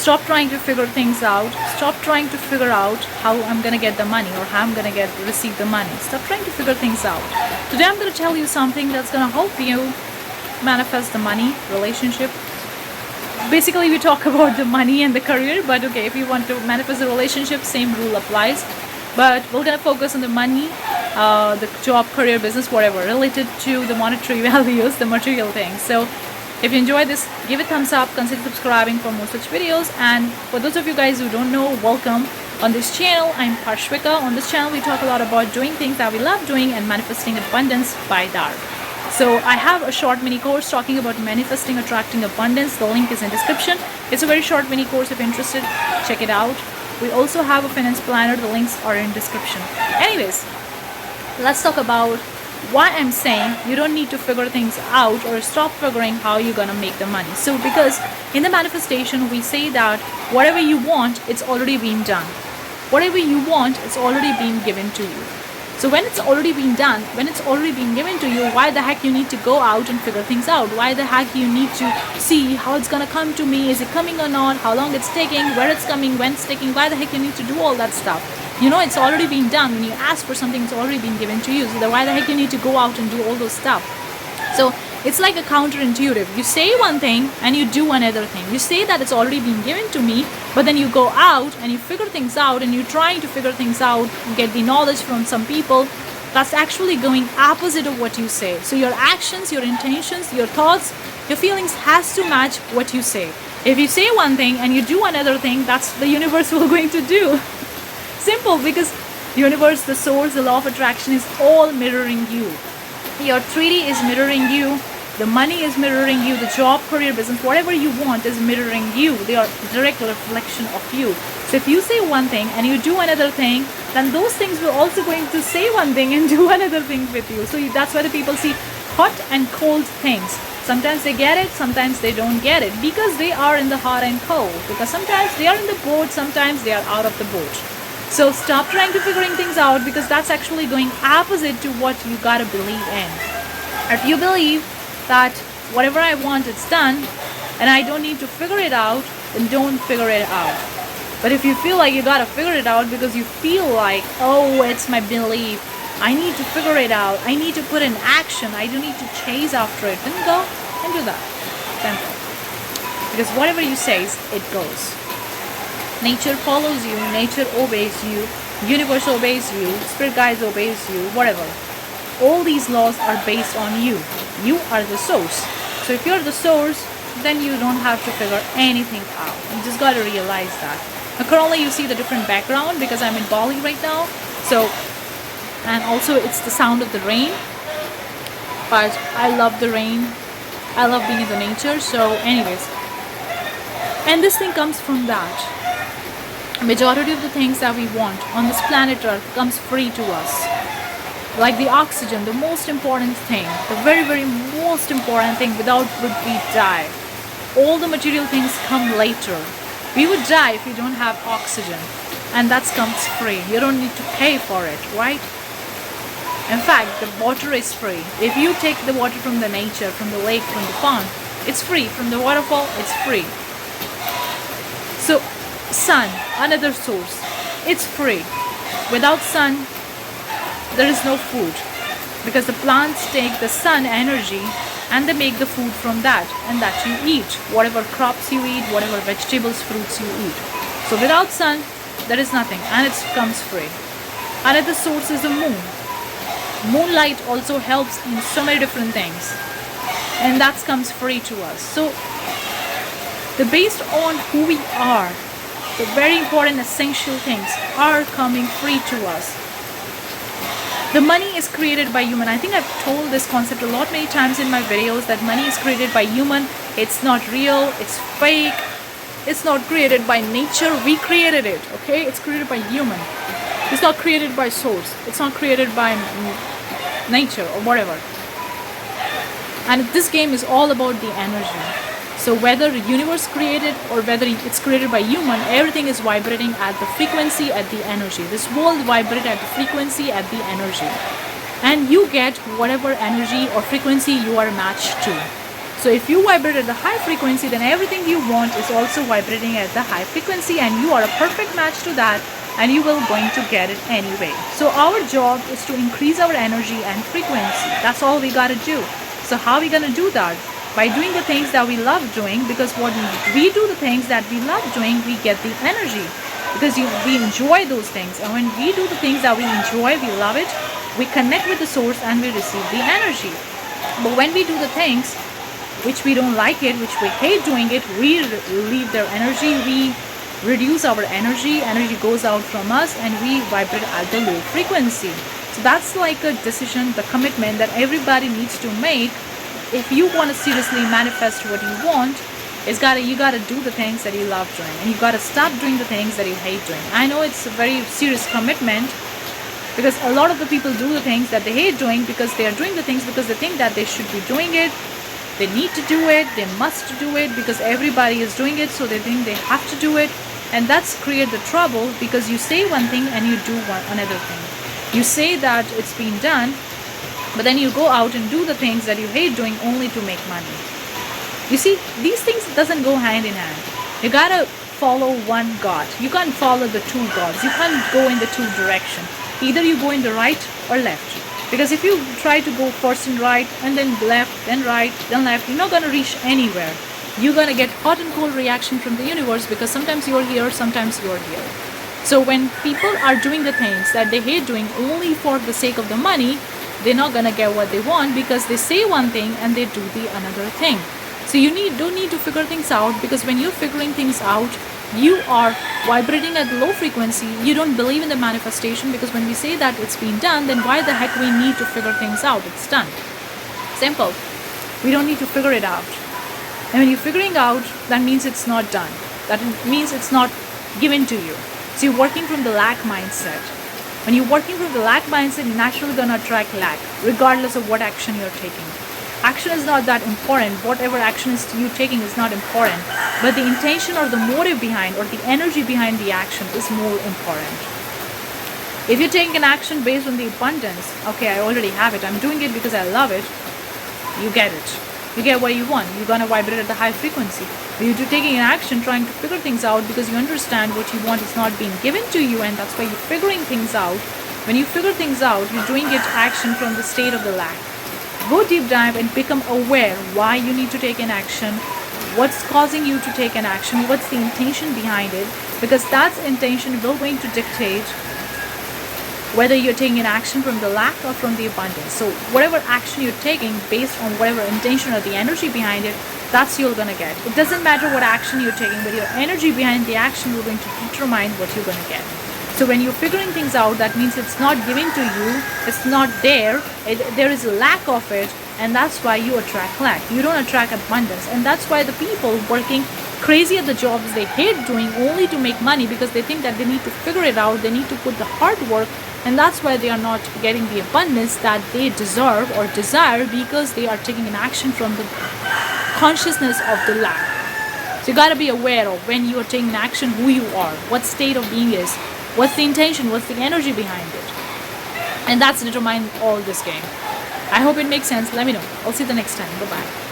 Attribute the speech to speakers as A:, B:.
A: Stop trying to figure things out. Stop trying to figure out how I'm gonna get the money or how I'm gonna receive the money. Stop trying to figure things out. Today I'm gonna tell you something that's gonna help you manifest the money, relationship. Basically we talk about the money and the career, but okay, if you want to manifest a relationship, same rule applies. But we're gonna focus on the money, the job, career, business, whatever, related to the monetary values, the material things. So if you enjoyed this, give it a thumbs up, consider subscribing for more such videos. And for those of you guys who don't know, welcome on this channel. I'm Parshvika. On this channel we talk a lot about doing things that we love doing and manifesting abundance by that. So I have a short mini course talking about manifesting, attracting abundance. The link is in description. It's a very short mini course. If you're interested, check it out. We also have a finance planner. The links are in description. Anyways, let's talk about why I'm saying you don't need to figure things out or stop figuring how you're gonna make the money. So because in the manifestation we say that whatever you want, it's already been done. Whatever you want, it's already been given to you. So when it's already been done, when it's already been given to you, why the heck you need to go out and figure things out? Why the heck you need to see how it's gonna come to me? Is it coming or not? How long it's taking? Where it's coming? When it's taking? Why the heck you need to do all that stuff? You know, it's already been done. When you ask for something, it's already been given to you. So then why the heck you need to go out and do all those stuff? So it's like a counterintuitive. You say one thing and you do another thing. You say that it's already been given to me, but then you go out and you figure things out and you're trying to figure things out, get the knowledge from some people. That's actually going opposite of what you say. So your actions, your intentions, your thoughts, your feelings has to match what you say. If you say one thing and you do another thing, that's the universe will going to do. Simple, because universe, the source, the law of attraction is all mirroring you. Your 3D is mirroring you. The money is mirroring you. The job, career, business, whatever you want is mirroring you. They are direct reflection of you. So if you say one thing and you do another thing, then those things will also going to say one thing and do another thing with you. So that's why the people see hot and cold things. Sometimes they get it, sometimes they don't get it, because they are in the hot and cold. Because sometimes they are in the boat, sometimes they are out of the boat. So stop trying to figuring things out, because that's actually going opposite to what you gotta believe in. If you believe that whatever I want, it's done, and I don't need to figure it out, then don't figure it out. But if you feel like you gotta figure it out because you feel like, oh, it's my belief, I need to figure it out, I need to put in action, I don't need to chase after it, then go and do that. Simple. Because whatever you say, it goes. Nature follows you, nature obeys you, universe obeys you, spirit guides obeys you, whatever. All these laws are based on you. You are the source. So if you're the source, then you don't have to figure anything out. You just gotta realize that. Now currently you see the different background because I'm in Bali right now. So, and also it's the sound of the rain. But I love the rain. I love being in the nature. So anyways. And this thing comes from that. Majority of the things that we want on this planet Earth comes free to us. Like the oxygen, the most important thing, the very, very most important thing, without which we die. All the material things come later. We would die if we don't have oxygen, and that comes free. You don't need to pay for it, right? In fact, the water is free. If you take the water from the nature, from the lake, from the pond, it's free. From the waterfall, it's free. So sun, another source, it's free. Without sun, there is no food, because the plants take the sun energy and they make the food from that, and that you eat, whatever crops you eat, whatever vegetables, fruits you eat. So without sun, there is nothing, and it comes free. Another source is the moon. Moonlight also helps in so many different things, and that comes free to us. So based on who we are, the very important essential things are coming free to us. The money is created by human. I think I've told this concept a lot many times in my videos, that money is created by human. It's not real, it's fake, it's not created by nature. We created it, okay? It's created by human. It's not created by source. It's not created by nature or whatever. And this game is all about the energy. So whether the universe created or whether it's created by human, everything is vibrating at the frequency, at the energy. This world vibrates at the frequency, at the energy. And you get whatever energy or frequency you are matched to. So if you vibrate at the high frequency, then everything you want is also vibrating at the high frequency, and you are a perfect match to that, and you will going to get it anyway. So our job is to increase our energy and frequency. That's all we got to do. So how are we going to do that? By doing the things that we love doing, because when we do the things that we love doing, we get the energy, because we enjoy those things. And when we do the things that we enjoy, we love it, we connect with the source and we receive the energy. But when we do the things which we don't like it, which we hate doing it, we leave their energy, we reduce our energy goes out from us, and we vibrate at the low frequency. So that's like a decision, the commitment that everybody needs to make. If you want to seriously manifest what you want, you gotta do the things that you love doing, and you gotta stop doing the things that you hate doing. I know it's a very serious commitment, because a lot of the people do the things that they hate doing because they are doing the things because they think that they should be doing it, they need to do it, they must do it because everybody is doing it, so they think they have to do it. And that's create the trouble, because you say one thing and you do another thing. You say that it's been done, but then you go out and do the things that you hate doing only to make money. You see, these things doesn't go hand in hand. You gotta follow one God. You can't follow the two gods. You can't go in the two directions. Either you go in the right or left. Because if you try to go first in right and then left, then right, then left, you're not gonna reach anywhere. You're gonna get hot and cold reaction from the universe, because sometimes you're here, sometimes you're here. So when people are doing the things that they hate doing only for the sake of the money, they're not gonna get what they want, because they say one thing and they do the another thing. So you don't need to figure things out, because when you're figuring things out, you are vibrating at low frequency. You don't believe in the manifestation, because when we say that it's been done, then why the heck we need to figure things out? It's done. Simple. We don't need to figure it out. And when you're figuring out, that means it's not done. That means it's not given to you. So you're working from the lack mindset. When you're working from the lack mindset, you're naturally going to attract lack, regardless of what action you're taking. Action is not that important. Whatever action is you're taking is not important. But the intention or the motive behind, or the energy behind the action is more important. If you're taking an action based on the abundance, okay, I already have it, I'm doing it because I love it, you get it. You get what you want. You're going to vibrate at the high frequency. But you're taking an action, trying to figure things out, because you understand what you want is not being given to you, and that's why you're figuring things out. When you figure things out, you're doing it action from the state of the lack. Go deep dive and become aware why you need to take an action, what's causing you to take an action, what's the intention behind it, because that intention will going to dictate whether you're taking an action from the lack or from the abundance. So whatever action you're taking based on whatever intention or the energy behind it, that's you're gonna get. It doesn't matter what action you're taking, but your energy behind the action will going to determine what you're gonna get. So when you're figuring things out, that means it's not given to you, it's not there, there is a lack of it, and that's why you attract lack. You don't attract abundance. And that's why the people working crazy at the jobs they hate doing only to make money, because they think that they need to figure it out, they need to put the hard work, and that's why they are not getting the abundance that they deserve or desire, because they are taking an action from the consciousness of the lack. So you got to be aware of when you are taking an action, who you are, what state of being is, what's the intention, what's the energy behind it, and that's determine all this game. I hope it makes sense. Let me know. I'll see you the next time. Bye bye.